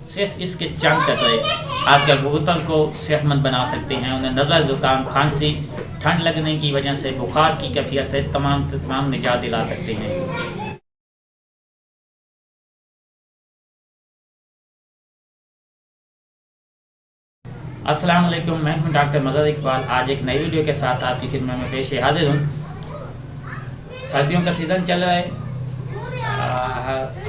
सिर्फ इसके चंद कतरे आपके कबूतर को सेहतमंद बना सकते हैं। उन्हें नज़ला, ज़ुकाम, खांसी, ठंड लगने की वजह से, बुखार की कैफियत से तमाम निजात दिला सकते हैं। अस्सलाम वालेकुम, मैं हूं डॉक्टर मदद इकबाल। आज एक नई वीडियो के साथ आपकी खिदमत में पेश हाजिर हूँ। सर्दियों का सीज़न चल रहा है,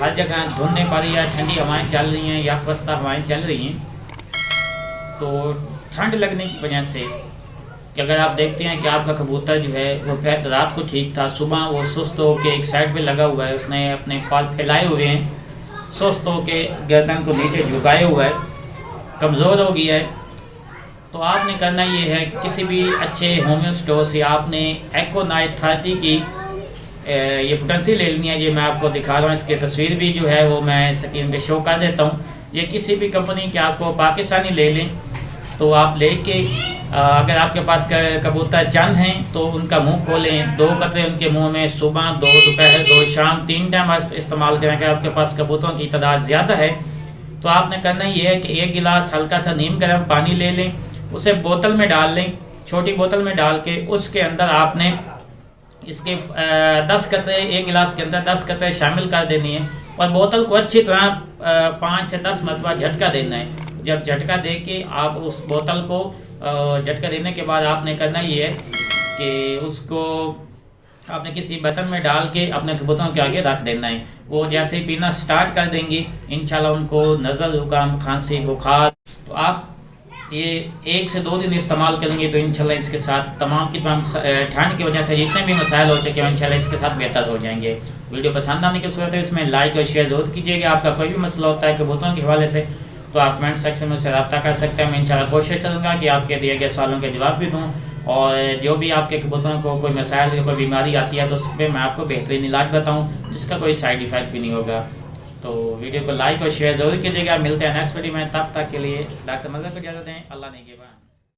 हर जगह धुंध नहीं पा रही है, ठंडी हवाएं चल रही हैं, या खस्ता हवाएं चल रही हैं। तो ठंड लगने की वजह से कि अगर आप देखते हैं कि आपका कबूतर जो है वो रात को ठीक था, सुबह वो सुस्त होकर एक साइड पे लगा हुआ है, उसने अपने पाल फैलाए हुए हैं, सुस्त होकर गर्दन को नीचे झुकाए हुआ है, कमज़ोर हो गया है। तो आपने करना ये है कि किसी भी अच्छे होम्यो स्टोर से आपने एक्कोनाइट 30 की ये पोटेंसी ले लेनी है। ये मैं आपको दिखा रहा हूँ, इसकी तस्वीर भी जो है वो मैं स्क्रीन पे शो कर देता हूँ। ये किसी भी कंपनी के आपको पाकिस्तानी ले लें, तो आप लेके अगर आपके पास कबूतर चंद हैं तो उनका मुंह खोलें, 2 कतरे उनके मुंह में सुबह, 2 दोपहर, 2 शाम, 3 टाइम इस्तेमाल करें। अगर आपके पास कबूतरों की तादाद ज़्यादा है तो आपने करना ये है कि 1 गिलास हल्का सा नीम गर्म पानी ले लें, उसे बोतल में डाल लें, छोटी बोतल में डाल के उसके अंदर आपने इसके 10 कतरे, 1 गिलास के अंदर 10 कतरे शामिल कर देनी है और बोतल को अच्छी तरह 5 से 10 मरतबा झटका देना है। जब झटका दे के आप उस बोतल को झटका देने के बाद आपने करना ये है कि उसको आपने किसी बर्तन में डाल के अपने कबूतरों के आगे रख देना है। वो जैसे ही पीना स्टार्ट कर देंगे, इंशाल्लाह उनको नज़ला, ज़ुकाम, खांसी, बुखार, तो आप ये 1 से 2 दिन इस्तेमाल करेंगे तो इंशाल्लाह इसके साथ तमाम ठंड की वजह से जितने भी मसाइल हो चुके हैं इंशाल्लाह इसके साथ बेहतर हो जाएंगे। वीडियो पसंद आने की सूरत है इसमें लाइक और शेयर जरूर कीजिएगा। आपका कोई भी मसला होता है कबूतरों के हवाले से तो आप कमेंट सेक्शन में उससे रब्ता कर सकते हैं। मैं इंशाल्लाह कोशिश करूँगा कि आपके दिए गए सवालों के जवाब भी दूँ, और जो भी आपके कबूतरों को कोई मसाइल या कोई बीमारी आती है तो उस पर मैं आपको बेहतरीन इलाज बताऊँ जिसका कोई साइड इफ़ेक्ट भी नहीं होगा। तो वीडियो को लाइक और शेयर ज़रूर कीजिएगा। मिलते हैं नेक्स्ट वीडियो में, तब तक के लिए डॉक्टर मदद को इजाज़त दें। अल्लाह ने के बाद।